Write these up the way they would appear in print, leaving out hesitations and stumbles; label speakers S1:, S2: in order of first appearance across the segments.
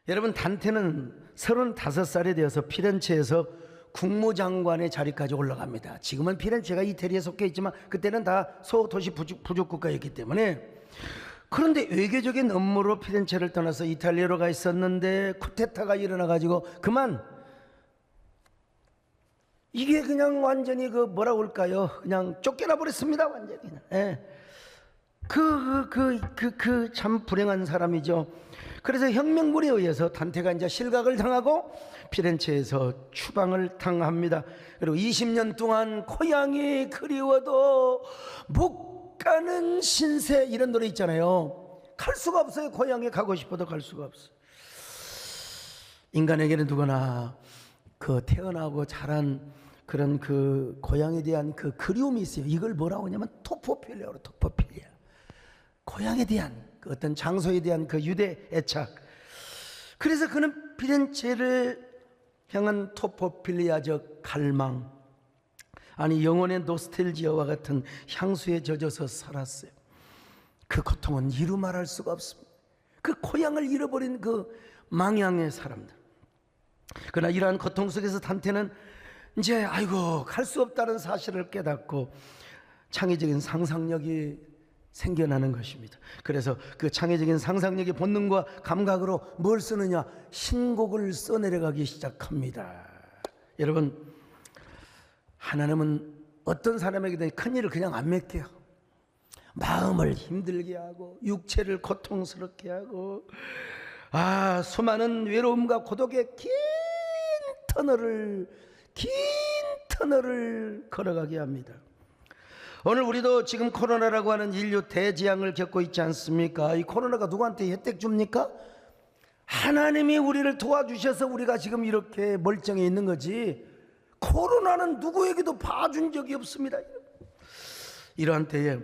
S1: 여러분, 단테는 35살이 되어서 피렌체에서 국무장관의 자리까지 올라갑니다. 지금은 피렌체가 이태리에 속해 있지만 그때는 다 소도시 부족 국가였기 때문에. 그런데 외교적인 업무로 피렌체를 떠나서 이탈리아로 가 있었는데 쿠데타가 일어나가지고 그만, 이게 그냥 완전히 그 뭐라고 할까요? 그냥 쫓겨나 버렸습니다. 완전히. 예. 참 불행한 사람이죠. 그래서 혁명군에 의해서 단테가 이제 실각을 당하고 피렌체에서 추방을 당합니다. 그리고 20년 동안 고향이 그리워도 못 가는 신세, 이런 노래 있잖아요. 갈 수가 없어요. 고향에 가고 싶어도 갈 수가 없어요. 인간에게는 누구나 그 태어나고 자란 그런 그 고향에 대한 그 그리움이 있어요. 이걸 뭐라고 하냐면 토포필리아로, 토포필리아. 고향에 대한 그 어떤 장소에 대한 그 유대 애착. 그래서 그는 피렌체를 향한 토포필리아적 갈망, 아니 영혼의 노스텔지아와 같은 향수에 젖어서 살았어요. 그 고통은 이루 말할 수가 없습니다. 그 고향을 잃어버린 그 망향의 사람들. 그러나 이러한 고통 속에서 단테는 이제 아이고 갈 수 없다는 사실을 깨닫고 창의적인 상상력이 생겨나는 것입니다. 그래서 그 창의적인 상상력의 본능과 감각으로 뭘 쓰느냐? 신곡을 써내려가기 시작합니다. 여러분, 하나님은 어떤 사람에게든 큰 일을 그냥 안 맡겨요. 마음을 힘들게 하고 육체를 고통스럽게 하고 수많은 외로움과 고독의 긴 터널을 걸어가게 합니다. 오늘 우리도 지금 코로나라고 하는 인류 대재앙을 겪고 있지 않습니까? 이 코로나가 누구한테 혜택 줍니까? 하나님이 우리를 도와주셔서 우리가 지금 이렇게 멀쩡해 있는 거지, 코로나는 누구에게도 봐준 적이 없습니다. 이러한 때에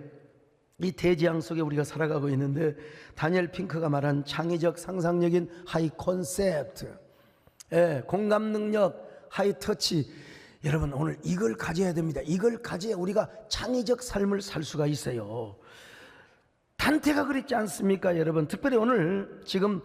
S1: 이 대재앙 속에 우리가 살아가고 있는데, 다니엘 핑크가 말한 창의적 상상력인 하이 콘셉트, 공감 능력, 하이 터치, 여러분 오늘 이걸 가져야 됩니다. 이걸 가져야 우리가 창의적 삶을 살 수가 있어요. 단테가 그랬지 않습니까? 여러분, 특별히 오늘 지금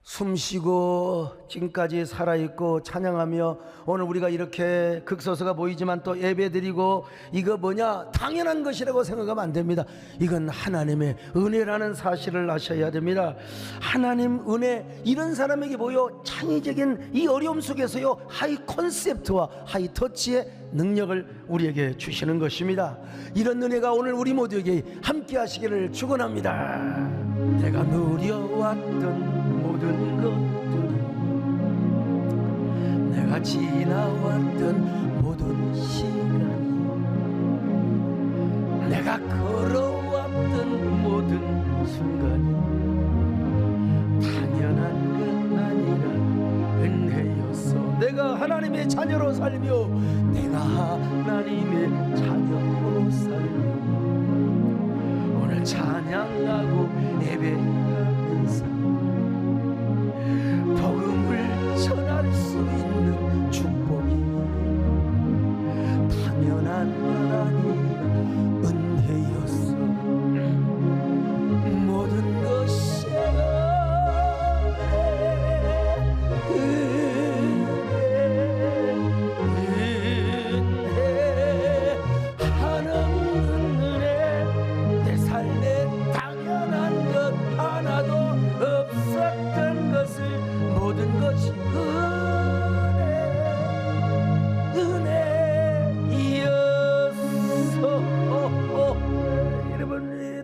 S1: 숨쉬고 지금까지 살아있고 찬양하며 오늘 우리가 이렇게 극소수가 보이지만 또 예배드리고, 이거 뭐냐? 당연한 것이라고 생각하면 안 됩니다. 이건 하나님의 은혜라는 사실을 아셔야 됩니다. 하나님 은혜, 이런 사람에게 보여 창의적인 이 어려움 속에서요 하이 콘셉트와 하이 터치의 능력을 우리에게 주시는 것입니다. 이런 은혜가 오늘 우리 모두에게 함께 하시기를 축원합니다. 내가 누려왔던 모든 것들, 내가 지나왔던 모든 시간, 내가 걸어왔던 모든 순간이 당연한 것 아니라 은혜였어. 내가 하나님의 자녀로 살며, 내가 하나님의 자녀로 살며 오늘 찬양하고 예배하면서 복음을 전할 수 있는 축복이 당연한 것 아니라 은혜였어. 모든 것이 은혜, 한없는 은혜, 내 삶에 당연한 것 하나도 없었던 것을 모든 것이 은혜였어. 여러분,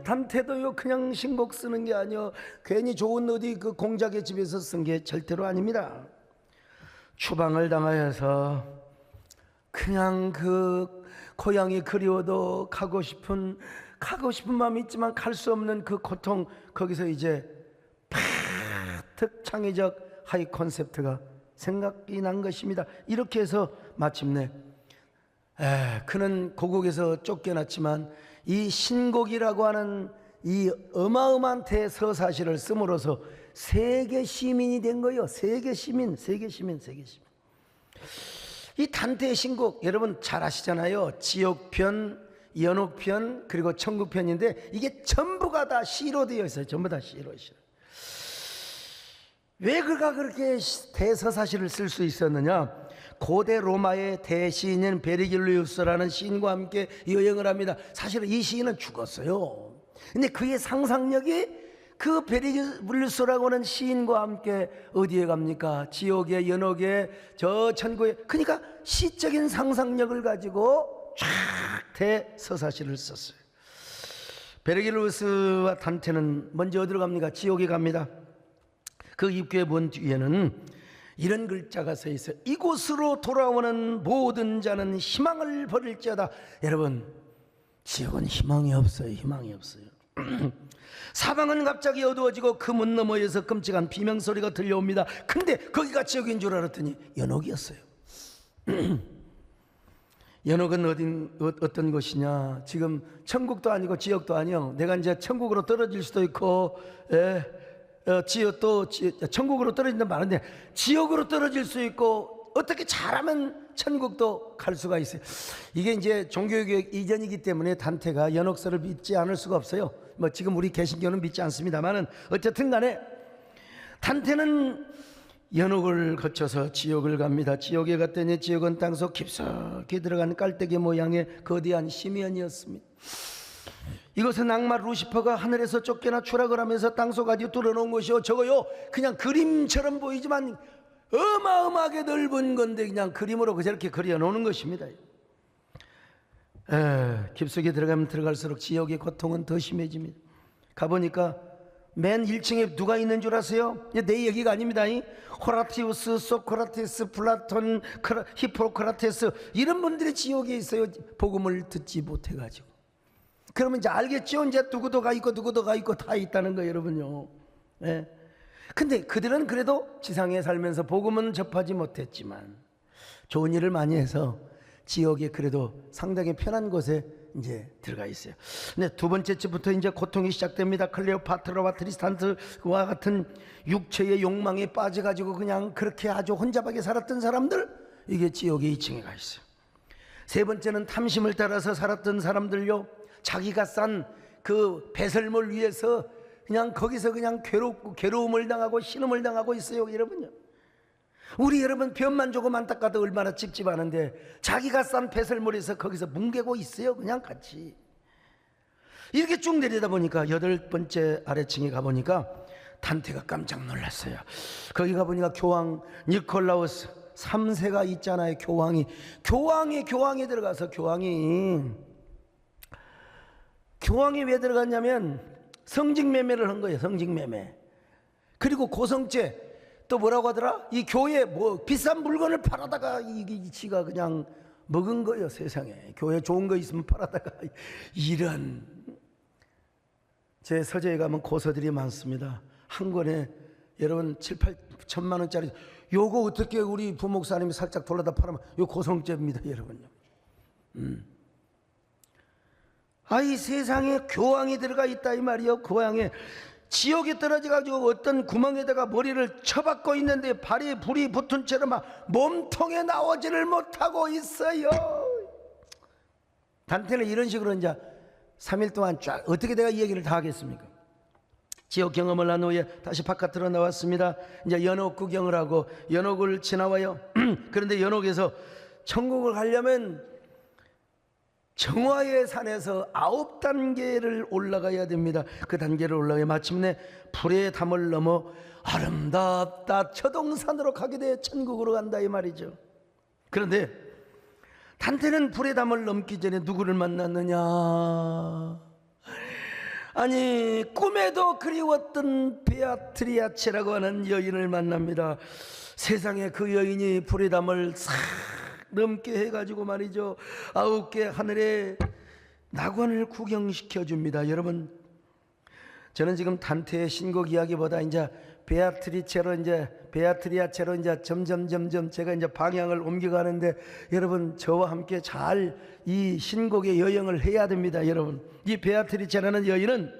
S1: 단테도요 그냥 신곡 쓰는 게 아니요, 괜히 좋은 어디 그 공작의 집에서 쓴 게 절대로 아닙니다. 추방을 당하여서 그냥 그 고향이 그리워도 가고 싶은 마음이 있지만 갈 수 없는 그 고통, 거기서 이제 창의적 하이 콘셉트가 생각이 난 것입니다. 이렇게 해서 마침내 그는 고국에서 쫓겨났지만 이 신곡이라고 하는 이 어마어마한 대서사시를 씀으로써 세계 시민이 된 거예요. 세계 시민. 이 단테의 신곡 여러분 잘 아시잖아요. 지옥편, 연옥편, 그리고 천국편인데 이게 전부가 다 시로 되어 있어요. 전부 다 시로. 왜 그가 그렇게 대서사시를 쓸 수 있었느냐? 고대 로마의 대시인인 베르길리우스라는 시인과 함께 여행을 합니다. 사실은 이 시인은 죽었어요. 근데 그의 상상력이 그 베르길리우스라고 하는 시인과 함께 어디에 갑니까? 지옥에, 연옥에, 저 천국에. 그러니까 시적인 상상력을 가지고 쫙 대서사시를 썼어요. 베르길리우스와 단테는 먼저 어디로 갑니까? 지옥에 갑니다. 그 입구에 본 뒤에는 이런 글자가 써 있어요. 이곳으로 돌아오는 모든 자는 희망을 버릴지어다. 여러분, 지옥은 희망이 없어요. 희망이 없어요. 사방은 갑자기 어두워지고 그 문 너머에서 끔찍한 비명소리가 들려옵니다. 근데 거기가 지옥인 줄 알았더니 연옥이었어요. 연옥은 어떤 곳이냐? 지금 천국도 아니고 지옥도 아니요. 내가 이제 천국으로 떨어질 수도 있고, 천국으로 떨어진다 말인데 지옥으로 떨어질 수 있고, 어떻게 잘하면 천국도 갈 수가 있어요. 이게 이제 종교개혁 이전이기 때문에 단테가 연옥설을 믿지 않을 수가 없어요. 뭐 지금 우리 개신교는 믿지 않습니다만은 어쨌든 간에 단테는 연옥을 거쳐서 지옥을 갑니다. 지옥에 갔더니 지옥은 땅속 깊숙이 들어간 깔때기 모양의 거대한 심연이었습니다. 이것은 악마 루시퍼가 하늘에서 쫓겨나 추락을 하면서 땅속까지 뚫어놓은 것이요, 저거요 그냥 그림처럼 보이지만 어마어마하게 넓은 건데 그냥 그림으로 저렇게 그려놓는 것입니다. 깊숙이 들어가면 들어갈수록 지옥의 고통은 더 심해집니다. 가보니까 맨 1층에 누가 있는 줄 아세요? 내 얘기가 아닙니다. 호라티우스, 소크라테스, 플라톤, 히포크라테스, 이런 분들이 지옥에 있어요. 복음을 듣지 못해가지고. 그러면 이제 알겠죠? 이제 누구도 가 있고 누구도 가 있고 다 있다는 거예요, 여러분요. 근데 그들은 그래도 지상에 살면서 복음은 접하지 못했지만 좋은 일을 많이 해서 지옥에 그래도 상당히 편한 곳에 이제 들어가 있어요. 근데 두 번째 주부터 이제 고통이 시작됩니다. 클레오파트라와 트리스탄트와 같은 육체의 욕망에 빠져가지고 그냥 그렇게 아주 혼잡하게 살았던 사람들, 이게 지옥의 2층에 가 있어요. 세 번째는 탐심을 따라서 살았던 사람들요, 자기가 싼 그 배설물 위에서 그냥 거기서 그냥 괴로움을 당하고 신음을 당하고 있어요, 여러분요. 우리 여러분 변만 조금 안닦아도 얼마나 찝찝하는데 자기가 싼 배설물에서 거기서 뭉개고 있어요, 그냥 같이. 이렇게 쭉 내리다 보니까 8번째 아래층에 가보니까 단테가 깜짝 놀랐어요. 거기 가보니까 교황 니콜라우스 3세가 있잖아요. 교황에 들어가서 교황이 왜 들어갔냐면 성직매매를 한 거예요. 성직매매. 그리고 고성죄. 또 뭐라고 하더라? 이 교회 뭐 비싼 물건을 팔아다가 지가 그냥 먹은 거예요, 세상에. 교회 좋은 거 있으면 팔아다가. 이런. 제 서재에 가면 고서들이 많습니다. 한 권에 여러분 7, 8천만 원짜리. 요거 어떻게 우리 부목사님이 살짝 돌려다 팔으면 요 고성죄입니다, 여러분요. 이 세상에 교황이 들어가 있다 이 말이요. 교황에 지옥에 떨어져가지고 어떤 구멍에다가 머리를 쳐박고 있는데 발에 불이 붙은 채로 막 몸통에 나오지를 못하고 있어요. 단테는 이런 식으로 이제 3일 동안 쫙, 어떻게 내가 이 얘기를 다 하겠습니까? 지옥 경험을 한 후에 다시 바깥으로 나왔습니다. 이제 연옥 구경을 하고 연옥을 지나와요. 그런데 연옥에서 천국을 가려면 정화의 산에서 9단계를 올라가야 됩니다. 그 단계를 올라가야 마침내 불의 담을 넘어 아름답다 처동산으로 가게 돼 천국으로 간다 이 말이죠. 그런데 단테는 불의 담을 넘기 전에 누구를 만났느냐? 아니, 꿈에도 그리웠던 베아트리아체라고 하는 여인을 만납니다. 세상에 그 여인이 불의 담을 싹 넘게 해가지고 말이죠, 9개 하늘의 낙원을 구경시켜 줍니다. 여러분, 저는 지금 단테의 신곡 이야기보다 이제 베아트리아체로 이제 점점 제가 이제 방향을 옮겨가는데, 여러분 저와 함께 잘 이 신곡의 여행을 해야 됩니다. 여러분, 이 베아트리체라는 여인은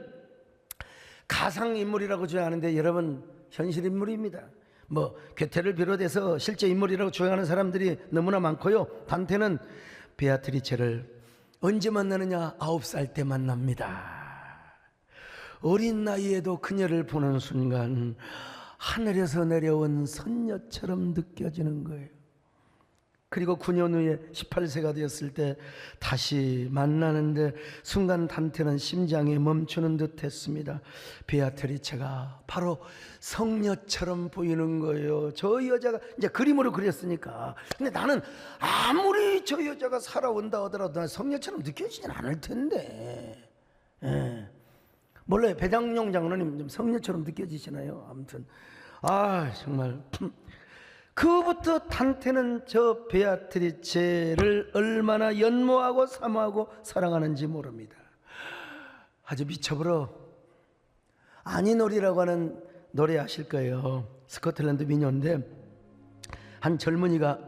S1: 가상 인물이라고 주장하는데 여러분 현실 인물입니다. 뭐 괴테를 비롯해서 실제 인물이라고 주장하는 사람들이 너무나 많고요. 단테는 베아트리체를 언제 만나느냐? 9살 때 만납니다. 어린 나이에도 그녀를 보는 순간 하늘에서 내려온 선녀처럼 느껴지는 거예요. 그리고 9년 후에 18세가 되었을 때 다시 만나는데 순간 단테는 심장이 멈추는 듯 했습니다. 베아트리체가 바로 성녀처럼 보이는 거예요. 저 여자가 이제 그림으로 그렸으니까. 근데 나는 아무리 저 여자가 살아온다 하더라도 난 성녀처럼 느껴지진 않을 텐데. 예. 몰라요. 배장용 장로님 좀 성녀처럼 느껴지시나요? 아무튼 정말 그부터 단테는 저 베아트리체를 얼마나 연모하고 사모하고 사랑하는지 모릅니다. 아주 미쳐버려. 아니놀이라고 하는 노래 아실 거예요. 스코틀랜드 민요인데 한 젊은이가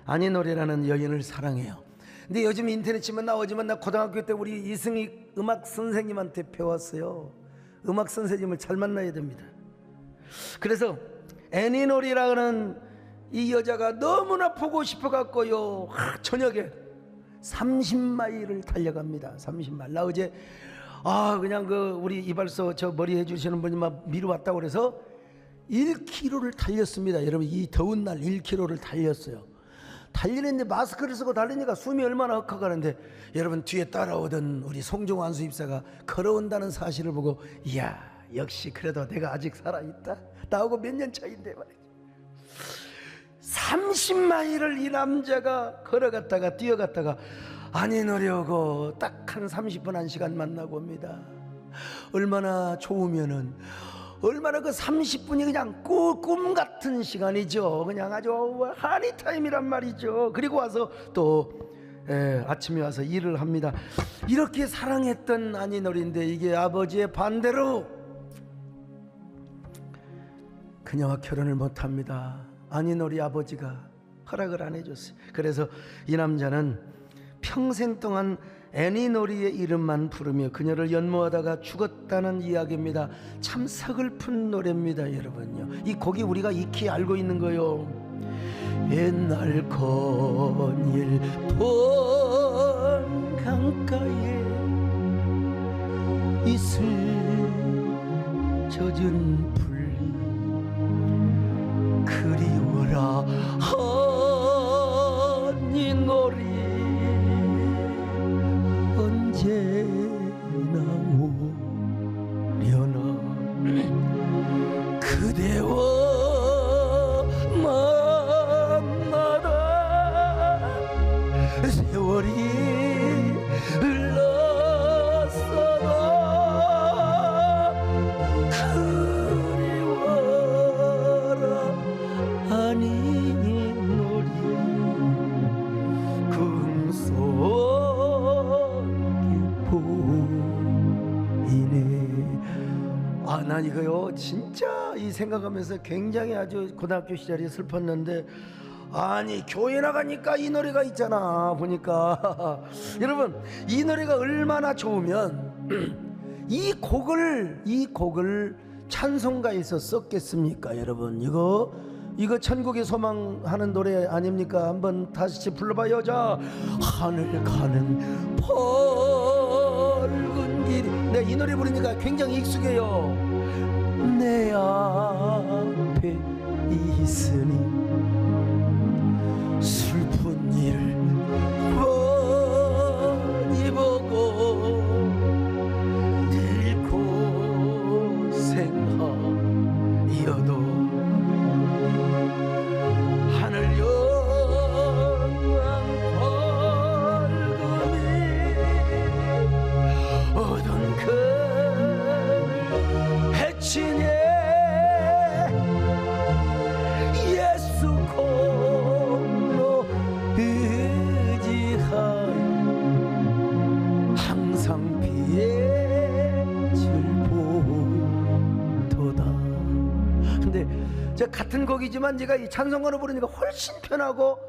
S1: 아니놀이라는 여인을 사랑해요. 근데 요즘 인터넷 치면 나오지만 나 고등학교 때 우리 이승희 음악 선생님한테 배웠어요. 음악 선생님을 잘 만나야 됩니다. 그래서 애니놀이라는 이 여자가 너무나 보고 싶어 갖고요, 저녁에 30마일을 달려갑니다. 30마일. 나 어제 그냥 우리 이발소 저 머리 해주시는 분이 막 미루 왔다고 그래서 1km를 달렸습니다. 여러분, 이 더운 날 1km를 달렸어요. 달리는데 마스크를 쓰고 달리니까 숨이 얼마나 헉헉하는데, 여러분 뒤에 따라오던 우리 송종환 수입사가 걸어온다는 사실을 보고 이야, 역시 그래도 내가 아직 살아있다. 나하고 몇 년 차인데 말이죠. 30마일을 이 남자가 걸어갔다가 뛰어갔다가 아니노려고 딱 한 30분 1시간 만나고 옵니다. 얼마나 좋으면은, 얼마나 그 30분이 그냥 꿈 같은 시간이죠. 그냥 아주 하니타임이란 말이죠. 그리고 와서 또 아침에 와서 일을 합니다. 이렇게 사랑했던 아니노리인데 이게 아버지의 반대로 그녀와 결혼을 못합니다. 아니노리 아버지가 허락을 안 해줬어요. 그래서 이 남자는 평생 동안 애니노리의 이름만 부르며 그녀를 연모하다가 죽었다는 이야기입니다. 참 서글픈 노래입니다, 여러분요. 이 곡이 우리가 익히 알고 있는 거요. 옛날 건일 돈 강가에 이슬 젖은 풀 그리워라 아니노리 언제나 오려나 그대와 만나다 세월이 흘렀어도 그리워라 아니노리 금속 난 이거요 진짜 이 생각하면서 굉장히 아주 고등학교 시절이 슬펐는데, 아니 교회 나가니까 이 노래가 있잖아 보니까 여러분, 이 노래가 얼마나 좋으면 이 곡을 찬송가에서 썼겠습니까? 여러분, 이거 천국의 소망 하는 노래 아닙니까? 한번 다시 불러봐요. 자, 하늘 가는 붉은 길이. 네, 이 노래 부르니까 굉장히 익숙해요. 내 앞에 있으니 슬픈 일을 뻔히 보고 늘 고생하여도 하늘 영광 밝음이 어두운 그늘 해치네 예수 홀로 의지하여 항상 빛을 보도다. 근데 저 같은 곡이지만 제가 이 찬송가로 부르니까 훨씬 편하고,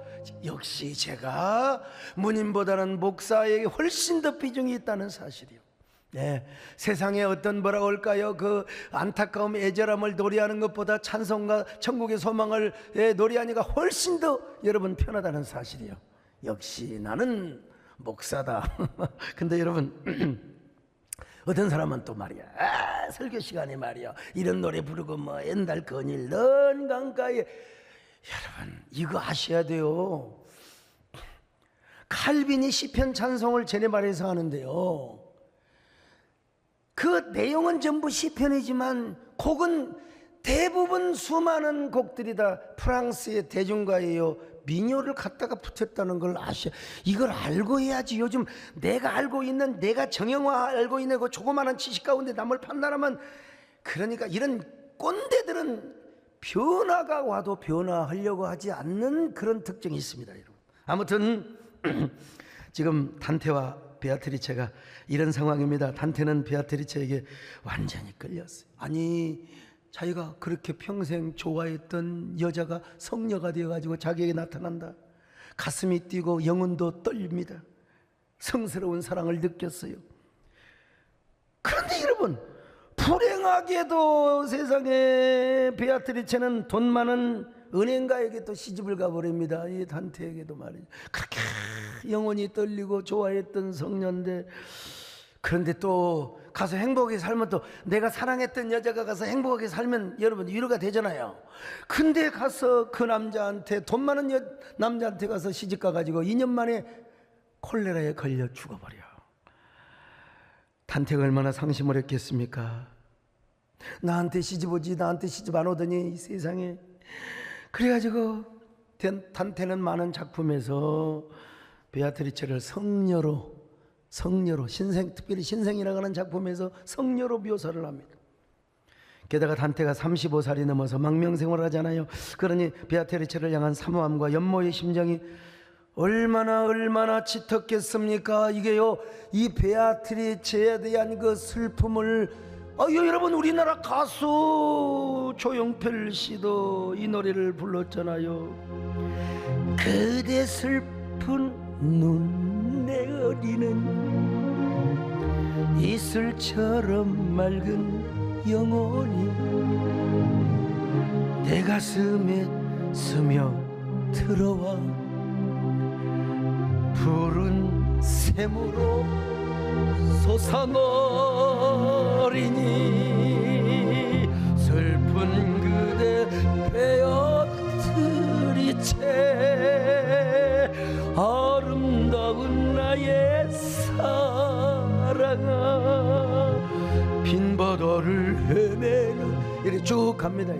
S1: 역시 제가 문인보다는 목사에게 훨씬 더 비중이 있다는 사실이요. 네, 세상에 어떤 뭐라고 할까요? 그 안타까움, 애절함을 노래하는 것보다 찬송가, 천국의 소망을 노래하니까 훨씬 더 여러분 편하다는 사실이요. 역시 나는 목사다. 근데 여러분 어떤 사람은 또 말이야, 설교 시간에 말이야 이런 노래 부르고 뭐 옛날 건일 넌 강가에. 여러분 이거 아셔야 돼요. 칼빈이 시편 찬송을 제네바에서 하는데요, 그 내용은 전부 시편이지만 곡은 대부분 수많은 곡들이 다 프랑스의 대중가예요. 민요를 갖다가 붙였다는 걸 아셔. 이걸 알고 해야지. 요즘 내가 알고 있는, 내가 정형화 알고 있는 그 조그마한 지식 가운데 남을 판단하면, 그러니까 이런 꼰대들은 변화가 와도 변화하려고 하지 않는 그런 특징이 있습니다, 여러분. 아무튼 지금 단테와 베아트리체가 이런 상황입니다. 단테는 베아트리체에게 완전히 끌렸어요. 아니, 자기가 그렇게 평생 좋아했던 여자가 성녀가 되어가지고 자기에게 나타난다. 가슴이 뛰고 영혼도 떨립니다. 성스러운 사랑을 느꼈어요. 그런데 여러분, 불행하게도 세상에 베아트리체는 돈 많은 은행가에게 또 시집을 가버립니다. 이 단테에게도 말이죠. 그렇게 영혼이 떨리고 좋아했던 성녀인데, 그런데 또 가서 행복하게 살면, 또 내가 사랑했던 여자가 가서 행복하게 살면 여러분 위로가 되잖아요. 근데 가서 그 남자한테, 돈 많은 남자한테 가서 시집 가가지고 2년 만에 콜레라에 걸려 죽어버려. 단테가 얼마나 상심을 했겠습니까? 나한테 시집 오지, 나한테 시집 안 오더니 이 세상에. 그래가지고 단테는 많은 작품에서 베아트리체를 성녀로, 특별히 신생이라고 하는 작품에서 성녀로 묘사를 합니다. 게다가 단테가 35살이 넘어서 망명생활을 하잖아요. 그러니 베아트리체를 향한 사모함과 연모의 심정이 얼마나 짙었겠습니까? 이게요, 이 베아트리체에 대한 그 슬픔을, 여러분 우리나라 가수 조용필 씨도 이 노래를 불렀잖아요. 그대 슬픈 눈 내어리는 이슬처럼 맑은 영혼이 내 가슴에 스며 들어와 푸른 샘으로 솟아너리니 슬픈 그대 베아트리체 아름다운 나의 사랑아 빈바다를 헤매는. 이렇게 쭉 갑니다.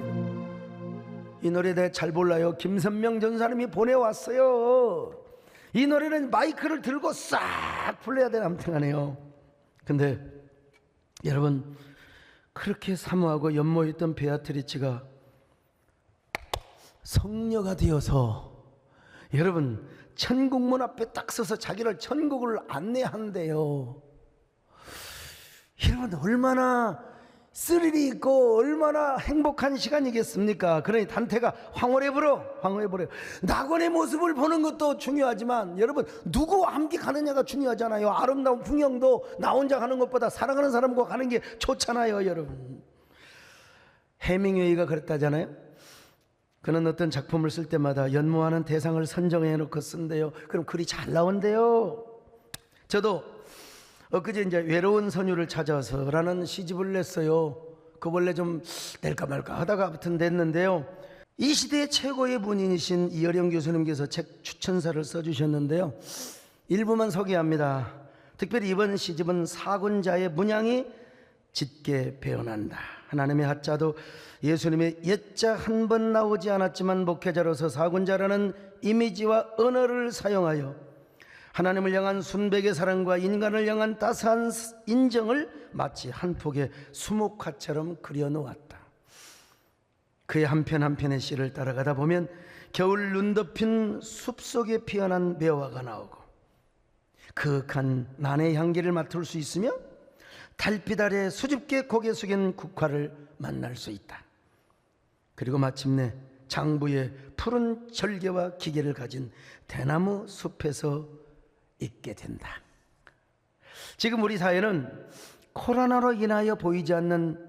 S1: 이 노래 내가 잘 몰라요. 김선명 전사님이 보내왔어요. 이 노래는 마이크를 들고 싹 불러야 되나 아무튼하네요. 근데 여러분, 그렇게 사모하고 연모했던 베아트리체가 성녀가 되어서 여러분 천국문 앞에 딱 서서 자기를 천국을 안내한대요. 여러분 얼마나 스릴이 있고 얼마나 행복한 시간이겠습니까? 그러니 단테가 황홀해버려. 낙원의 모습을 보는 것도 중요하지만 여러분 누구와 함께 가느냐가 중요하잖아요. 아름다운 풍경도 나 혼자 가는 것보다 사랑하는 사람과 가는 게 좋잖아요. 여러분, 해밍웨이가 그랬다잖아요. 그는 어떤 작품을 쓸 때마다 연모하는 대상을 선정해 놓고 쓴대요. 그럼 글이 잘 나온대요. 저도 엊그제 이제 외로운 선유를 찾아서라는 시집을 냈어요. 그 원래 좀 낼까 말까 하다가 아무튼 냈는데요. 이 시대의 최고의 문인이신 이어령 교수님께서 책 추천사를 써주셨는데요. 일부만 소개합니다. 특별히 이번 시집은 사군자의 문양이 짙게 배어난다. 하나님의 하자도 예수님의 옛자 한 번 나오지 않았지만 목회자로서 사군자라는 이미지와 언어를 사용하여 하나님을 향한 순백의 사랑과 인간을 향한 따스한 인정을 마치 한 폭의 수묵화처럼 그려놓았다. 그의 한편 한편의 시를 따라가다 보면 겨울 눈 덮인 숲속에 피어난 매화가 나오고 그윽한 난의 향기를 맡을 수 있으며 달빛 아래 수줍게 고개 숙인 국화를 만날 수 있다. 그리고 마침내 장부의 푸른 절개와 기계를 가진 대나무 숲에서 있게 된다. 지금 우리 사회는 코로나로 인하여 보이지 않는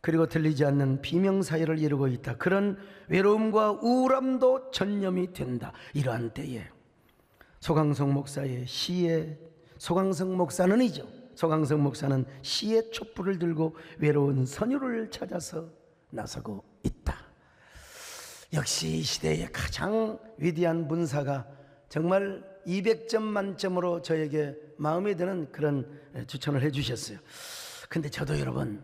S1: 그리고 들리지 않는 비명사회를 이루고 있다. 그런 외로움과 우울함도 전염이 된다. 이러한 때에 소강성 목사의 시에 소강성 목사는이죠. 소강석 목사는 시의 촛불을 들고 외로운 선유를 찾아서 나서고 있다. 역시 이 시대의 가장 위대한 문사가 정말 200점 만점으로 저에게 마음에 드는 그런 추천을 해주셨어요. 근데 저도 여러분,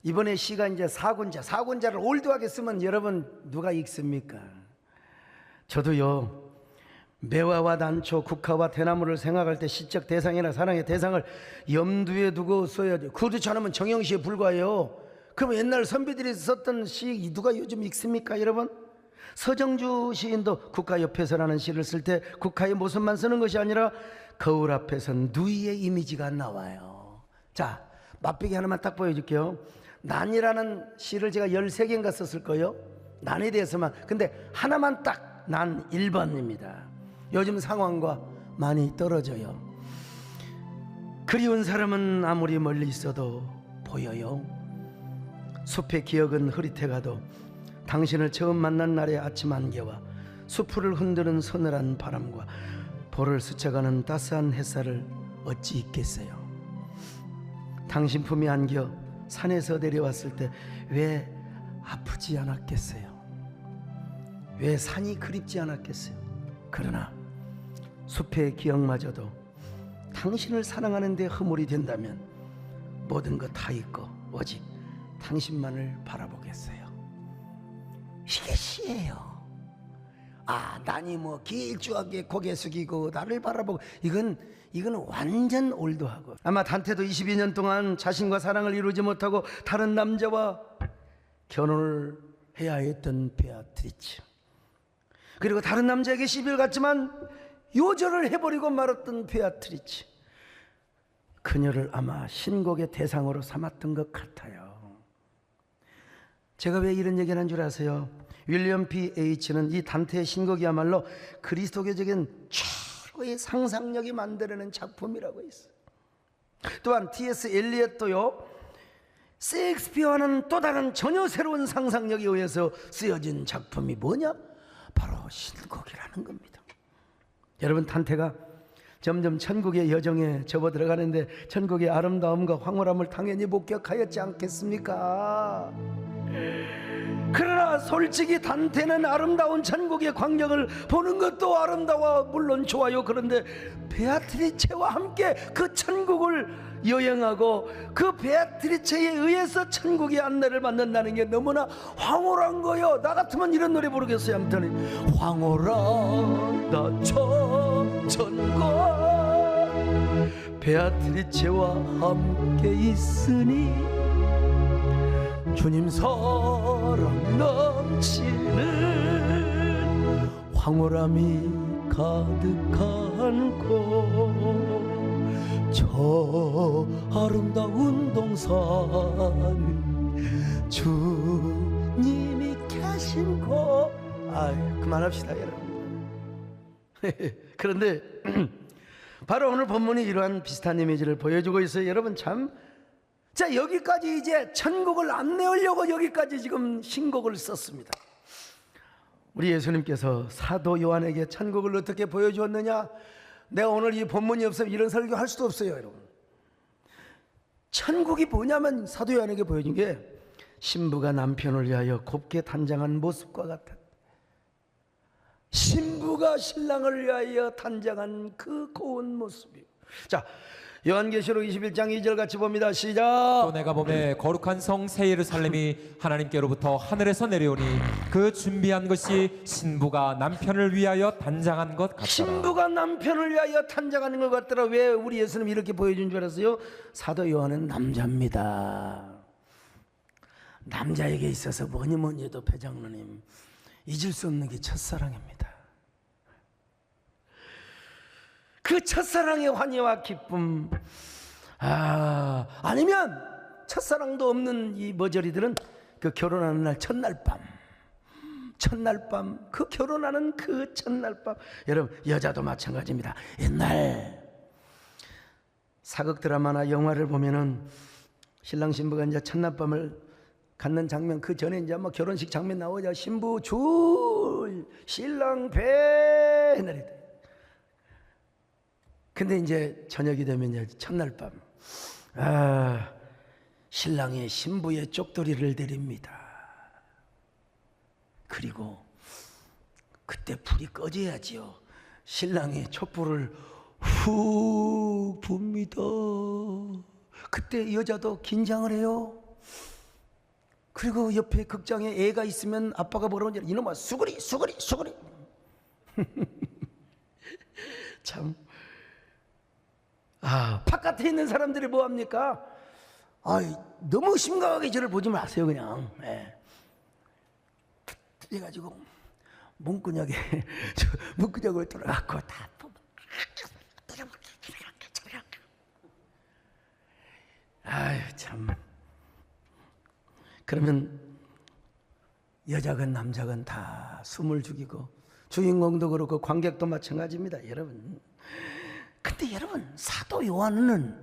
S1: 이번에 시가 이제 사군자를 올드하게 쓰면 여러분 누가 읽습니까? 저도요, 매화와 단초, 국화와 대나무를 생각할 때 시적 대상이나 사랑의 대상을 염두에 두고 써야죠. 그렇지 않으면 정형시에 불과해요. 그럼 옛날 선비들이 썼던 시 누가 요즘 읽습니까 여러분? 서정주 시인도 국화 옆에서라는 시를 쓸 때 국화의 모습만 쓰는 것이 아니라 거울 앞에선 누이의 이미지가 나와요. 자, 맛보기 하나만 딱 보여줄게요. 난이라는 시를 제가 13개인가 썼을 거예요. 난에 대해서만. 근데 하나만 딱, 난 1번입니다. 요즘 상황과 많이 떨어져요. 그리운 사람은 아무리 멀리 있어도 보여요. 숲의 기억은 흐릿해가도 당신을 처음 만난 날의 아침 안개와 수풀을 흔드는 서늘한 바람과 볼을 스쳐가는 따스한 햇살을 어찌 잊겠어요. 당신 품에 안겨 산에서 내려왔을 때 왜 아프지 않았겠어요? 왜 산이 그립지 않았겠어요? 그러나 숲의 기억마저도 당신을 사랑하는 데 허물이 된다면 모든 것 다 잊고 오직 당신만을 바라보겠어요. 이게 시예요. 난이 뭐 길쭉하게 고개 숙이고 나를 바라보고, 이건 완전 올드하고. 아마 단테도 22년 동안 자신과 사랑을 이루지 못하고 다른 남자와 결혼을 해야 했던 베아트리치, 그리고 다른 남자에게 시비를 갔지만 요절을 해버리고 말았던 베아트리치, 그녀를 아마 신곡의 대상으로 삼았던 것 같아요. 제가 왜 이런 얘기를 한 줄 아세요? 윌리엄 P.H는 이 단테의 신곡이야말로 그리스도교적인 최고의 상상력이 만들어낸 작품이라고 했어요. 또한 T.S. 엘리엇도요, 셰익스피어와는 또 다른 전혀 새로운 상상력에 의해서 쓰여진 작품이 뭐냐? 바로 신곡이라는 겁니다. 여러분, 단테가 점점 천국의 여정에 접어들어가는데 천국의 아름다움과 황홀함을 당연히 목격하였지 않겠습니까? 그러나 솔직히 단테는 아름다운 천국의 광경을 보는 것도 아름다워 물론 좋아요. 그런데 베아트리체와 함께 그 천국을 여행하고 그 베아트리체에 의해서 천국의 안내를 받는다는 게 너무나 황홀한 거요. 나 같으면 이런 노래 부르겠어요. 아무튼 황홀하다 저 천국, 베아트리체와 함께 있으니 주님 사랑 넘치는 황홀함이 가득한 곳, 저 아름다운 동산 주님이 계신 곳. 그만합시다 여러분. 그런데 바로 오늘 본문이 이러한 비슷한 이미지를 보여주고 있어요. 여러분 참, 자, 여기까지 이제 천국을 안내하려고 여기까지 지금 신곡을 썼습니다. 우리 예수님께서 사도 요한에게 천국을 어떻게 보여주었느냐? 내가 오늘 이 본문이 없으면 이런 설교 할 수도 없어요 여러분. 천국이 뭐냐면 사도 요한에게 보여준 게 신부가 남편을 위하여 곱게 단장한 모습과 같아. 신부가 신랑을 위하여 단장한 그 고운 모습이요. 자, 요한계시록 21장 2절 같이 봅니다. 시작.
S2: 또 내가 보매 거룩한 성 새 예루살렘이 하나님께로부터 하늘에서 내려오니 그 준비한 것이 신부가 남편을 위하여 단장한 것 같더라.
S1: 신부가 남편을 위하여 단장하는 것 같더라. 왜 우리 예수님 이렇게 보여준 줄 알았어요? 사도 요한은 남자입니다. 남자에게 있어서 뭐니 뭐니 해도 배장로님 잊을 수 없는 게 첫사랑입니다. 그 첫사랑의 환희와 기쁨, 아니면 첫사랑도 없는 이 머저리들은 그 결혼하는 날 첫날 밤, 그 결혼하는 그 첫날 밤. 여러분, 여자도 마찬가지입니다. 옛날 사극 드라마나 영화를 보면은 신랑 신부가 이제 첫날 밤을 갖는 장면, 그 전에 이제 뭐 결혼식 장면 나오자 신부 줄 신랑 배 옛날에. 근데 이제 저녁이 되면 이제 첫날 밤 신랑이 신부의 쪽도리를 내립니다. 그리고 그때 불이 꺼져야지요. 신랑이 촛불을 훅 붑니다. 그때 여자도 긴장을 해요. 그리고 옆에 극장에 애가 있으면 아빠가 뭐라고 하냐, 이놈아 수그리 수그리 수그리. 참, 바깥에 있는 사람들이 뭐합니까? 너무 심각하게 저를 보지 마세요. 그냥 그래가지고 문구녕에 문구녕을 들어갖고 다 참. 그러면 여자건 남자건 다 숨을 죽이고, 주인공도 그렇고 관객도 마찬가지입니다, 여러분. 근데 여러분, 사도 요한은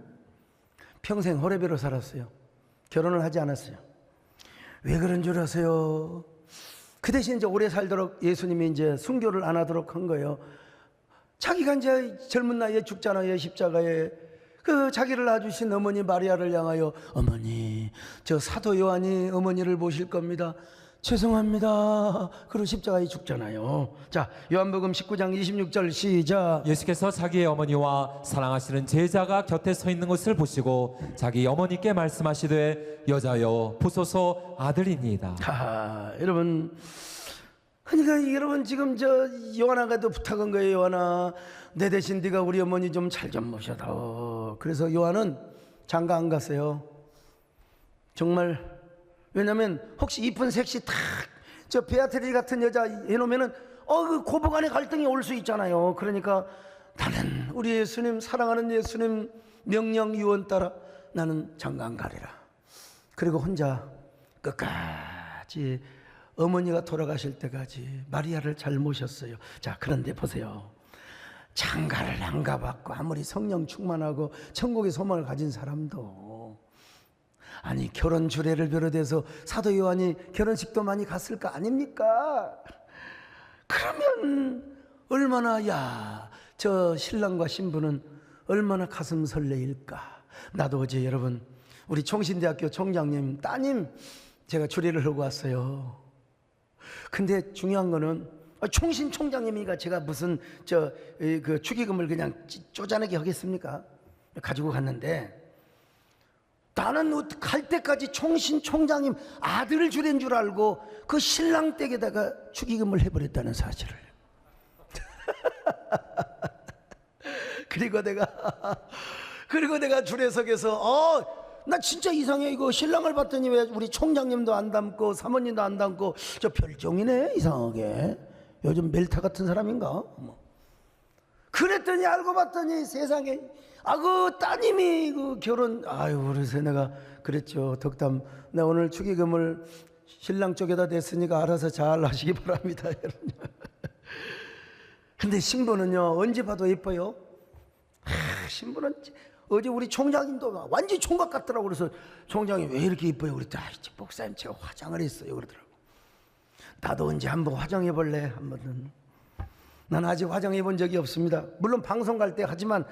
S1: 평생 호레비로 살았어요. 결혼을 하지 않았어요. 왜 그런 줄 아세요? 그 대신 이제 오래 살도록 예수님이 이제 순교를 안 하도록 한 거예요. 자기가 이제 젊은 나이에 죽잖아요. 십자가에 그 자기를 낳아주신 어머니 마리아를 향하여, 어머니, 저 사도 요한이 어머니를 모실 겁니다. 죄송합니다. 그리고 십자가에 죽잖아요. 자, 요한복음 19장 26절 시작.
S2: 예수께서 자기의 어머니와 사랑하시는 제자가 곁에 서 있는 것을 보시고 자기 어머니께 말씀하시되, 여자여 보소서 아들이니이다.
S1: 여러분, 그러니까 여러분 지금 저 요한아가도 부탁한 거예요. 요한아, 내 대신 네가 우리 어머니 좀 잘 좀 모셔다. 그래서 요한은 장가 안 갔어요. 정말. 왜냐면 혹시 이쁜 섹시 탁 저 베아트리 같은 여자 해놓으면은 그 고부간의 갈등이 올 수 있잖아요. 그러니까 나는 우리 예수님, 사랑하는 예수님 명령 유언 따라 나는 장가 안 가리라. 그리고 혼자 끝까지 어머니가 돌아가실 때까지 마리아를 잘 모셨어요. 자, 그런데 보세요. 장가를 안 가봤고 아무리 성령 충만하고 천국의 소망을 가진 사람도, 아니 결혼 주례를 비롯해서 사도 요한이 결혼식도 많이 갔을 거 아닙니까? 그러면 얼마나 저 신랑과 신부는 얼마나 가슴 설레일까. 나도 어제 여러분 우리 총신대학교 총장님 따님 제가 주례를 하고 왔어요. 근데 중요한 거는 총신 총장님이니까 제가 무슨 그 축의금을 그냥 쪼잔하게 하겠습니까? 가지고 갔는데, 나는 갈 때까지 총신 총장님 아들을 주례인 줄 알고 그 신랑 댁에다가 축의금을 해버렸다는 사실을. 그리고 내가 주례석에서 나 진짜 이상해. 이거 신랑을 봤더니 왜 우리 총장님도 안 닮고 사모님도 안 닮고 저 별종이네, 이상하게. 요즘 멜타 같은 사람인가? 그랬더니 알고 봤더니 세상에 그 따님이 그 결혼. 그래서 내가 그랬죠. 덕담, 나 오늘 축의금을 신랑 쪽에다 냈으니까 알아서 잘 하시기 바랍니다. 근데 신부는요, 언제 봐도 예뻐요. 신부는 어제 우리 총장님도 완전히 총각 같더라고. 그래서 총장이 왜 이렇게 예뻐요? 그랬더니 목사님 제가 화장을 했어요 그러더라고. 나도 언제 한번 화장해 볼래? 한번은. 난 아직 화장해 본 적이 없습니다. 물론 방송 갈 때 하지만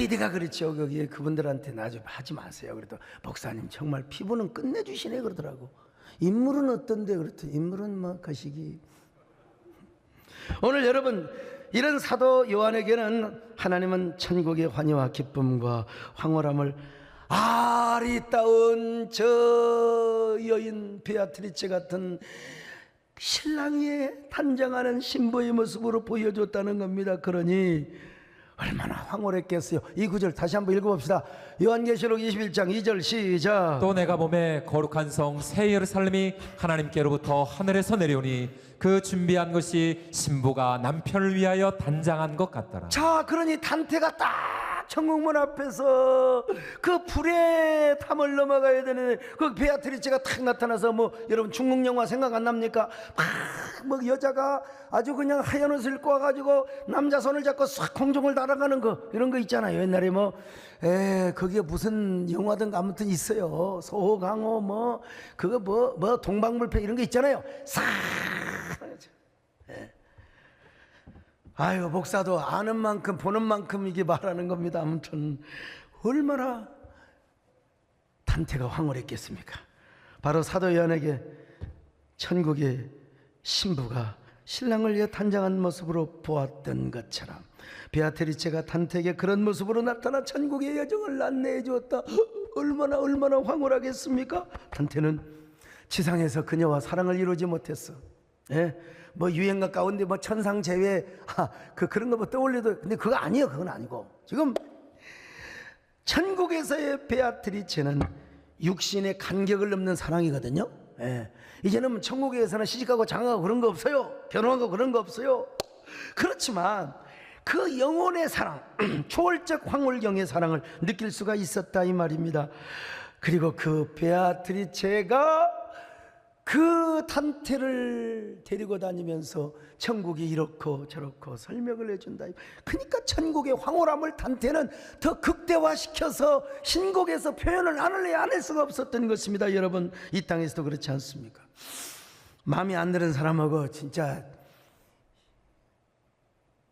S1: 내가 그렇죠. 거기에 그분들한테 나 좀 하지 마세요. 그래도 목사님 정말 피부는 끝내주시네 그러더라고. 인물은 어떤데? 그랬더니 인물은 막 가시기. 오늘 여러분, 이런 사도 요한에게는 하나님은 천국의 환희와 기쁨과 황홀함을 아리따운 저 여인 베아트리체 같은 신랑이 단장하는 신부의 모습으로 보여줬다는 겁니다. 그러니 얼마나 황홀했겠어요. 이 구절 다시 한번 읽어봅시다. 요한계시록 21장 2절 시작.
S2: 또 내가 보매 거룩한 성 새 예루살렘이 하나님께로부터 하늘에서 내려오니 그 준비한 것이 신부가 남편을 위하여 단장한 것 같더라.
S1: 자, 그러니 단테가 딱 천국문 앞에서 그 불의 탐을 넘어가야 되는 그 베아트리체가 탁 나타나서, 여러분 중국 영화 생각 안 납니까? 막 여자가 아주 그냥 하얀 옷을 입고 와가지고 남자 손을 잡고 싹 공중을 날아가는 거, 이런 거 있잖아요. 옛날에 그게 무슨 영화든 아무튼 있어요. 소호강호 그거 동방불패 이런 거 있잖아요. 싹. 목사도 아는 만큼 보는 만큼 이게 말하는 겁니다. 아무튼 얼마나 단테가 황홀했겠습니까? 바로 사도 요한에게 천국의 신부가 신랑을 위해 단장한 모습으로 보았던 것처럼 베아트리체가 단테에게 그런 모습으로 나타나 천국의 여정을 안내해 주었다. 얼마나 황홀하겠습니까? 단테는 지상에서 그녀와 사랑을 이루지 못했어. 예? 뭐 유행가 가운데 뭐 천상재회 그런 거 뭐 떠올려도, 근데 그거 아니에요. 그건 아니고 지금 천국에서의 베아트리체는 육신의 간격을 넘는 사랑이거든요. 예. 이제는 천국에서는 시집가고 장가가고 그런 거 없어요. 결혼하고 그런 거 없어요. 그렇지만 그 영혼의 사랑, 초월적 황홀경의 사랑을 느낄 수가 있었다 이 말입니다. 그리고 그 베아트리체가 그 단테를 데리고 다니면서 천국이 이렇고 저렇고 설명을 해준다. 그러니까 천국의 황홀함을 단테는 더 극대화시켜서 신곡에서 표현을 안 할 수가 없었던 것입니다. 여러분, 이 땅에서도 그렇지 않습니까? 마음에 안 드는 사람하고 진짜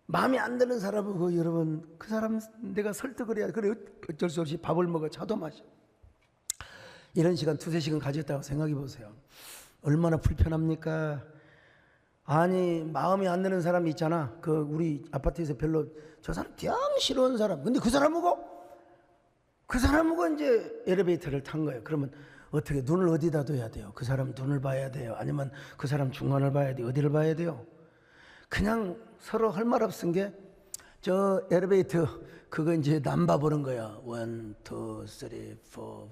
S1: 마음에 안 드는 사람하고 여러분, 그 사람 내가 설득을 해야 그래. 어쩔 수 없이 밥을 먹어, 차도 마셔. 이런 시간 2-3시간 가졌다고 생각해 보세요. 얼마나 불편합니까? 아니, 마음에 안 드는 사람이 있잖아. 그 우리 아파트에서 별로 저 사람 영 싫어하는 사람. 근데 그 사람하고 이제 엘리베이터를 탄 거예요. 그러면 어떻게 눈을 어디다 둬야 돼요? 그 사람 눈을 봐야 돼요? 아니면 그 사람 중간을 봐야 돼요? 어디를 봐야 돼요? 그냥 서로 할 말 없은 게 저 엘리베이터 그거 이제 남바 보는 거야. 1, 2, 3, 4, 5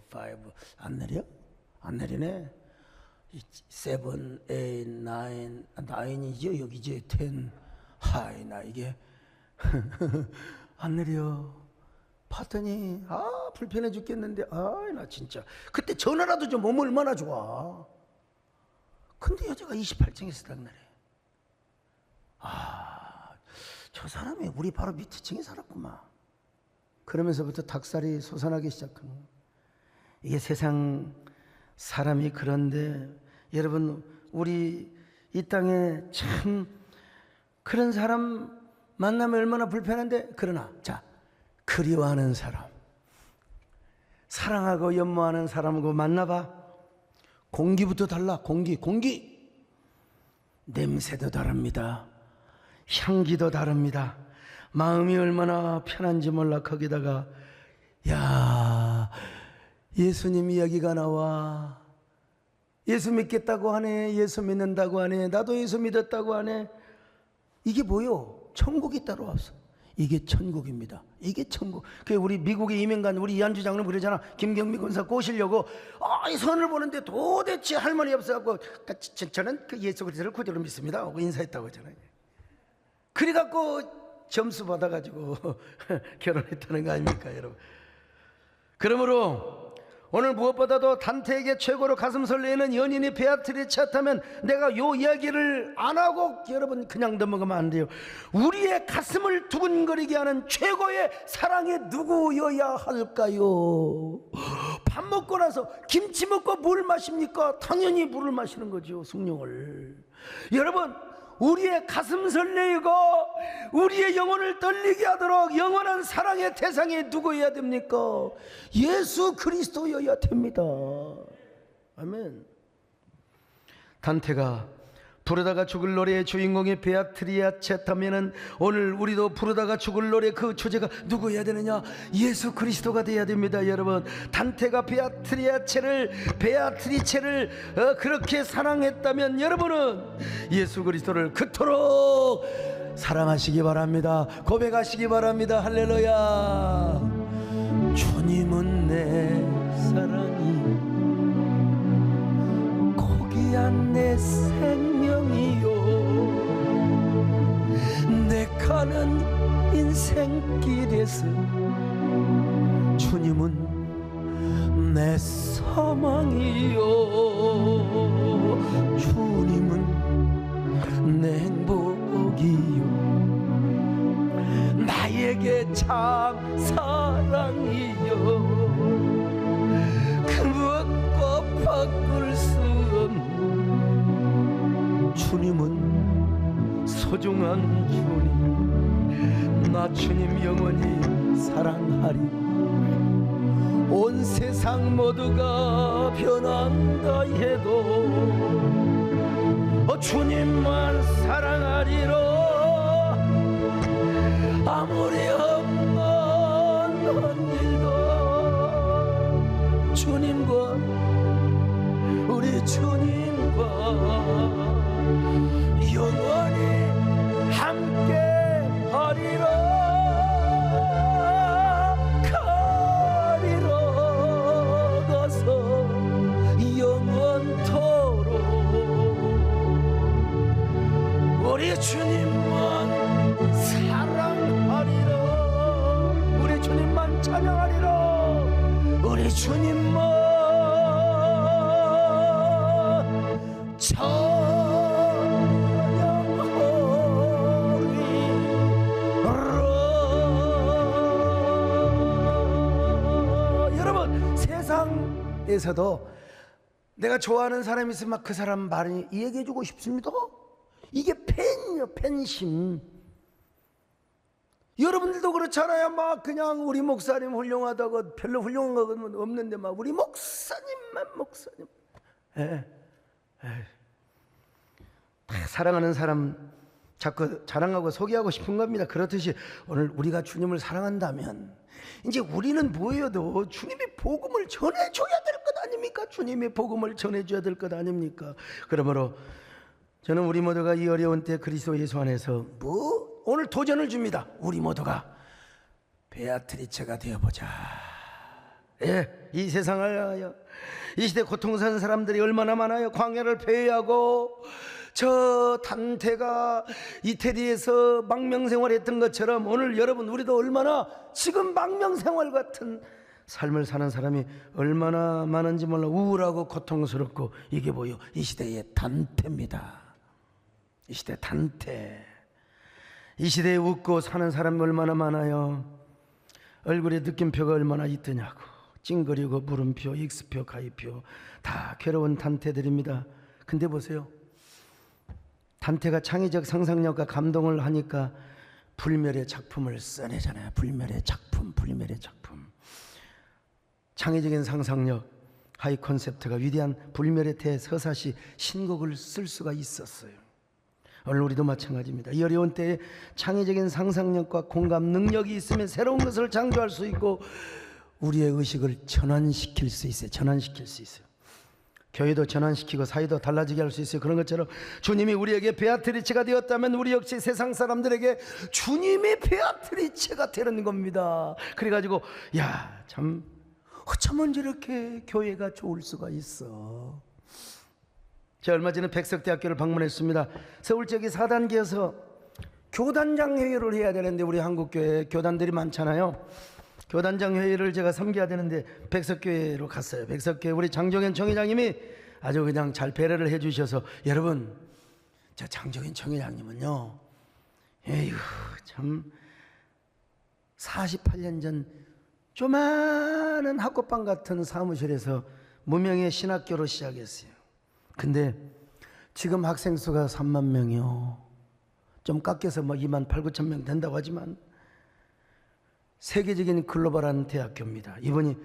S1: 안 내려? 안 내리네. 7, 8, 9, 9이죠. 여기 이제 10. 하이, 나 이게 안 내려. 봤더니 불편해 죽겠는데, 나 진짜 그때 전화라도 좀 오면 얼마나 좋아. 근데 여자가 28층에서 딱 내려. 저 사람이 우리 바로 밑에 층에 살았구만. 그러면서부터 닭살이 솟아나기 시작한 거예요. 이게 세상 사람이 그런데 여러분, 우리 이 땅에 참 그런 사람 만나면 얼마나 불편한데, 그러나 자, 그리워하는 사람, 사랑하고 연모하는 사람하고 만나봐. 공기부터 달라. 공기 냄새도 다릅니다. 향기도 다릅니다. 마음이 얼마나 편한지 몰라. 거기다가 야, 예수님 이야기가 나와. 예수 믿겠다고 하네. 예수 믿는다고 하네. 나도 예수 믿었다고 하네. 이게 뭐요? 천국이 따로 없어. 이게 천국입니다. 이게 천국. 그 우리 미국에 이민 간 우리 이한주 장로님 그러잖아. 김경미 권사 꼬시려고 이 선을 보는데 도대체 할머니 없어갖고, 저는 그 예수 그리스도를 그대로 믿습니다 하고 인사했다고 하잖아요. 그래갖고 점수 받아가지고 결혼했다는 거 아닙니까, 여러분? 그러므로 오늘 무엇보다도 단테에게 최고로 가슴 설레는 연인이 베아트리체였다면 내가 요 이야기를 안 하고 여러분 그냥 넘어가면 안 돼요. 우리의 가슴을 두근거리게 하는 최고의 사랑이 누구여야 할까요? 밥 먹고 나서 김치 먹고 물 마십니까? 당연히 물을 마시는 거죠, 숭늉을. 여러분, 우리의 가슴 설레이고 우리의 영혼을 떨리게 하도록 영원한 사랑의 대상이 누구여야 됩니까? 예수 그리스도여야 됩니다. 아멘. 단테가 부르다가 죽을 노래의 주인공이 베아트리체라면은 오늘 우리도 부르다가 죽을 노래 그 주제가 누구여야 되느냐? 예수 그리스도가 돼야 됩니다. 여러분, 단테가 베아트리체를 그렇게 사랑했다면 여러분은 예수 그리스도를 그토록 사랑하시기 바랍니다. 고백하시기 바랍니다. 할렐루야. 주님은 내 사랑이 고귀한 내 생명이요, 내 가는 인생길에서 주님은 내 소망이요, 주님은 내 행복이요, 나에게 참 사랑이요, 그 무엇과 바꿀 수 없는 주님은 소중한 주님. 나 주님 영원히 사랑하리. 온 세상 모두가 변한다 해도 주님만 사랑하리라. 아무리 험한 일도 주님과 우리 주님과 영원히 함께 하리라. 가리러 가서 영원토록 우리 주님만 사랑하리라. 우리 주님만 찬양하리라. 우리 주님만 찬양하리라. 여러분, 세상에서도 내가 좋아하는 사람이 있으면 막 그 사람 많이 얘기해주고 싶습니다. 이게 팬이요, 팬심. 여러분들도 그렇잖아요. 막 그냥 우리 목사님 훌륭하다고, 별로 훌륭한 거 없는데 막 우리 목사님만 목사님. 다 사랑하는 사람 자꾸 자랑하고 소개하고 싶은 겁니다. 그렇듯이 오늘 우리가 주님을 사랑한다면 이제 우리는 뭐여도 주님의 복음을 전해줘야 될 것 아닙니까? 주님의 복음을 전해줘야 될 것 아닙니까? 그러므로 저는 우리 모두가 이 어려운 때 그리스도 예수 안에서 오늘 도전을 줍니다. 우리 모두가 베아트리체가 되어보자. 이 세상을 위하여, 이 시대 고통스러운 사람들이 얼마나 많아요. 광야를 배회하고 저 단테가 이태리에서 망명생활했던 것처럼 오늘 여러분 우리도 얼마나 지금 망명생활 같은 삶을 사는 사람이 얼마나 많은지 몰라. 우울하고 고통스럽고 이게 뭐요? 이 시대의 단테입니다. 이 시대 단테. 이 시대에 웃고 사는 사람이 얼마나 많아요. 얼굴에 느낌표가 얼마나 있더냐고. 찡그리고 물음표, X표, 가위표 다 괴로운 단테들입니다. 근데 보세요. 단테가 창의적 상상력과 감동을 하니까 불멸의 작품을 써내잖아요. 불멸의 작품, 불멸의 작품. 창의적인 상상력, 하이 콘셉트가 위대한 불멸의 대서사시 신곡을 쓸 수가 있었어요. 오늘 우리도 마찬가지입니다. 이 어려운 때에 창의적인 상상력과 공감 능력이 있으면 새로운 것을 창조할 수 있고 우리의 의식을 전환시킬 수 있어요. 전환시킬 수 있어요. 교회도 전환시키고 사회도 달라지게 할 수 있어요. 그런 것처럼 주님이 우리에게 베아트리체가 되었다면 우리 역시 세상 사람들에게 주님의 베아트리체가 되는 겁니다. 그래가지고 참 어쩌면 이렇게 교회가 좋을 수가 있어. 제가 얼마 전에 백석대학교를 방문했습니다. 서울 쪽이 4단계여서 교단장 회의를 해야 되는데 우리 한국교회 교단들이 많잖아요. 교단장 회의를 제가 섬겨야 되는데 백석교회로 갔어요. 백석교회 우리 장종현 총회장님이 아주 그냥 잘 배려를 해주셔서 여러분 저 장종현 총회장님은요 에휴 참 48년 전 조만한 학고방 같은 사무실에서 무명의 신학교로 시작했어요. 근데 지금 학생 수가 3만 명이요. 좀 깎여서 뭐 2만 8, 9천 명 된다고 하지만 세계적인 글로벌한 대학교입니다. 이분이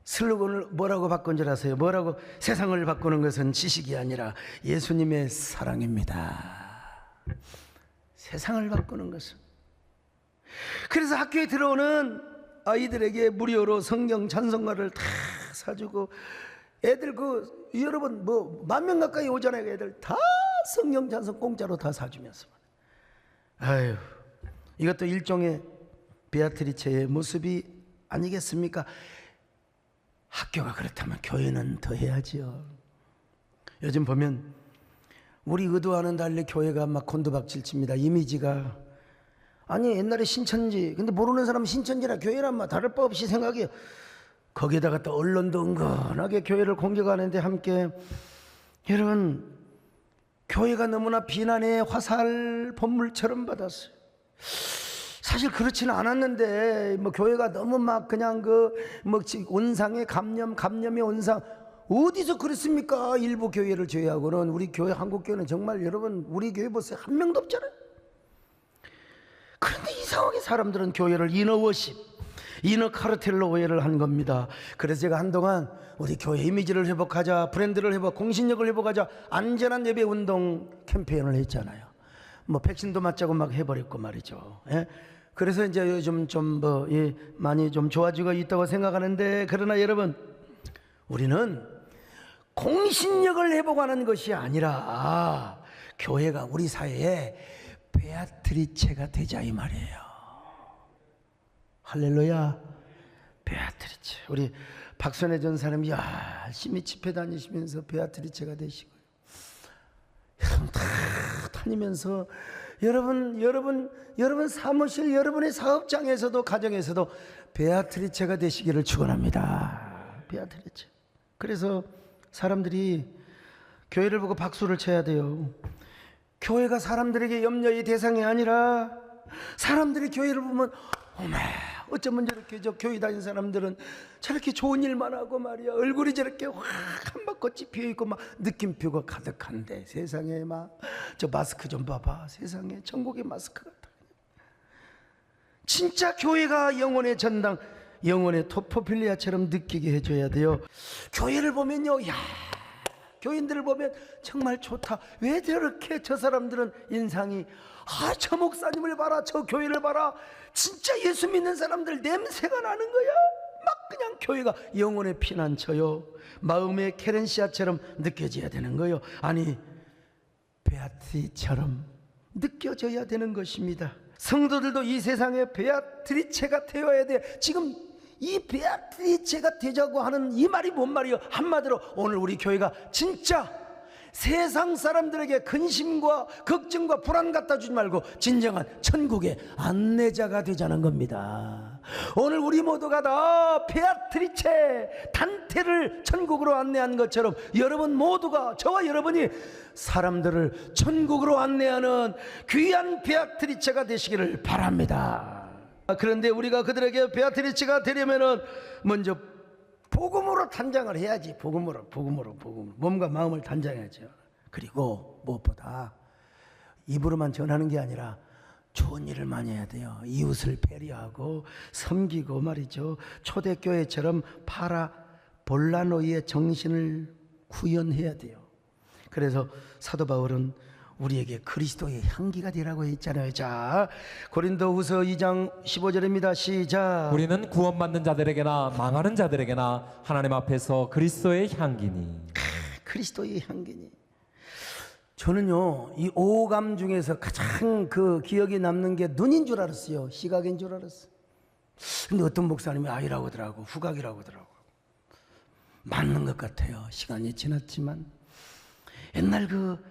S1: 슬로건을 뭐라고 바꾼 줄 아세요? 뭐라고? 세상을 바꾸는 것은 지식이 아니라 예수님의 사랑입니다. 세상을 바꾸는 것은. 그래서 학교에 들어오는 아이들에게 무료로 성경 찬송가를 다 사주고 애들 여러분 뭐 10,000명 가까이 오잖아요. 애들 다 성경 찬송 공짜로 다 사주면서. 아유, 이것도 일종의 베아트리체의 모습이 아니겠습니까? 학교가 그렇다면 교회는 더 해야지요. 요즘 보면 우리 의도와는 달리 교회가 막 곤두박질 칩니다. 이미지가 아니 옛날에 신천지, 근데 모르는 사람은 신천지나 교회란 막 다를 바 없이 생각해요. 거기에다가 또 언론도 은근하게 교회를 공격하는데 함께 여러분 교회가 너무나 비난의 화살 본물처럼 받았어요. 사실 그렇지는 않았는데 뭐 교회가 너무 막 그냥 온상의 감염의 온상 어디서 그랬습니까? 일부 교회를 제외하고는 우리 교회 한국교회는 정말 여러분 우리 교회 보세요. 한 명도 없잖아요. 그런데 이상하게 사람들은 교회를 이너워십 이너 카르텔로 오해를 한 겁니다. 그래서 제가 한동안 우리 교회 이미지를 회복하자, 브랜드를 회복, 공신력을 회복하자, 안전한 예배 운동 캠페인을 했잖아요. 뭐 백신도 맞자고 막 해버렸고 말이죠. 예? 그래서 이제 요즘 좀 많이 좀 좋아지고 있다고 생각하는데, 그러나 여러분, 우리는 공신력을 회복하는 것이 아니라 교회가 우리 사회에 베아트리체가 되자 이 말이에요. 할렐루야. 베아트리체. 우리 박선혜 전사님이 열심히 집회 다니시면서 베아트리체가 되시고요. 여러분 다 다니면서 여러분 사무실, 여러분의 사업장에서도 가정에서도 베아트리체가 되시기를 축원합니다. 베아트리체. 그래서 사람들이 교회를 보고 박수를 쳐야 돼요. 교회가 사람들에게 염려의 대상이 아니라 사람들이 교회를 보면 어메, 어쩌면 저렇게 저 교회 다니는 사람들은 저렇게 좋은 일만 하고 말이야, 얼굴이 저렇게 확 한박꽃이 피어있고 막 느낌표가 가득한데, 세상에 막 저 마스크 좀 봐봐. 세상에 천국의 마스크 같아. 진짜 교회가 영혼의 전당, 영혼의 토포필리아처럼 느끼게 해줘야 돼요. 교회를 보면요, 야, 교인들을 보면 정말 좋다. 왜 저렇게 저 사람들은 인상이, 저 목사님을 봐라, 저 교회를 봐라, 진짜 예수 믿는 사람들 냄새가 나는 거야. 막 그냥 교회가 영혼의 피난처요, 마음의 케렌시아처럼 느껴져야 되는 거예요. 아니, 베아트리처럼 느껴져야 되는 것입니다. 성도들도 이 세상에 베아트리체가 되어야 돼. 지금 이 베아트리체가 되자고 하는 이 말이 뭔 말이요? 한마디로 오늘 우리 교회가 진짜 세상 사람들에게 근심과 걱정과 불안 갖다 주지 말고 진정한 천국의 안내자가 되자는 겁니다. 오늘 우리 모두가 다 베아트리체 단테를 천국으로 안내한 것처럼 여러분 모두가, 저와 여러분이 사람들을 천국으로 안내하는 귀한 베아트리체가 되시기를 바랍니다. 그런데 우리가 그들에게 베아트리체가 되려면은 먼저 복음으로 단장을 해야지. 복음으로 몸과 마음을 단장해야죠. 그리고 무엇보다 입으로만 전하는 게 아니라 좋은 일을 많이 해야 돼요. 이웃을 배려하고 섬기고 말이죠. 초대교회처럼 파라볼라노이의 정신을 구현해야 돼요. 그래서 사도 바울은 우리에게 그리스도의 향기가 되라고 했잖아요. 자, 고린도후서 2장 15절입니다. 시작.
S2: 우리는 구원받는 자들에게나 망하는 자들에게나 하나님 앞에서 그리스도의 향기니.
S1: 그리스도의 향기니. 저는요, 이 오감 중에서 가장 그 기억에 남는 게 눈인 줄 알았어요. 시각인 줄 알았어. 근데 어떤 목사님이 아이라고 하더라고, 후각이라고 하더라고. 맞는 것 같아요. 시간이 지났지만 옛날 그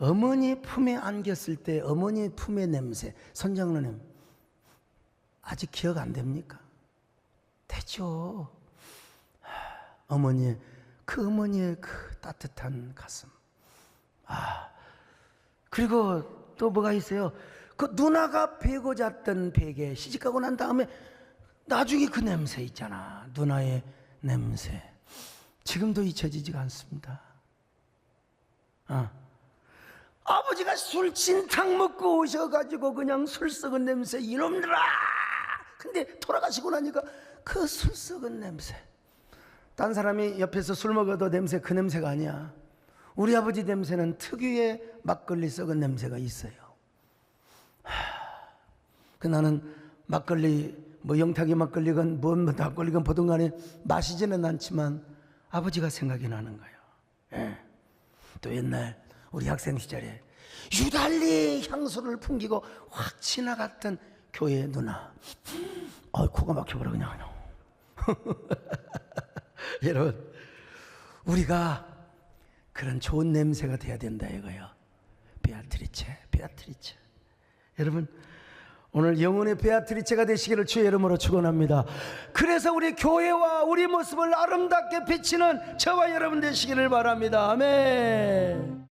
S1: 어머니 품에 안겼을 때 어머니 품의 냄새, 선장로님 아직 기억 안 됩니까? 되죠. 어머니의 그 따뜻한 가슴. 그리고 또 뭐가 있어요? 그 누나가 베고 잤던 베개, 시집가고 난 다음에 나중에 그 냄새 있잖아. 누나의 냄새. 지금도 잊혀지지가 않습니다. 아버지가 술 진탕 먹고 오셔가지고 그냥 술 썩은 냄새, 이놈들아! 근데 돌아가시고 나니까 그 술 썩은 냄새, 딴 사람이 옆에서 술 먹어도 냄새, 그 냄새가 아니야. 우리 아버지 냄새는 특유의 막걸리 썩은 냄새가 있어요. 나는 막걸리, 뭐 영탁이 막걸리건 뭔 막걸리건 보던 간에 마시지는 않지만 아버지가 생각이 나는 거예요. 또 옛날 우리 학생 시절에 유달리 향수를 풍기고 확 지나갔던 교회 누나. 코가 막혀버려 그냥. 여러분, 우리가 그런 좋은 냄새가 돼야 된다 이거예요. 베아트리체. 여러분, 오늘 영혼의 베아트리체가 되시기를 주의 이름으로 축원합니다. 그래서 우리 교회와 우리 모습을 아름답게 비치는 저와 여러분 되시기를 바랍니다. 아멘.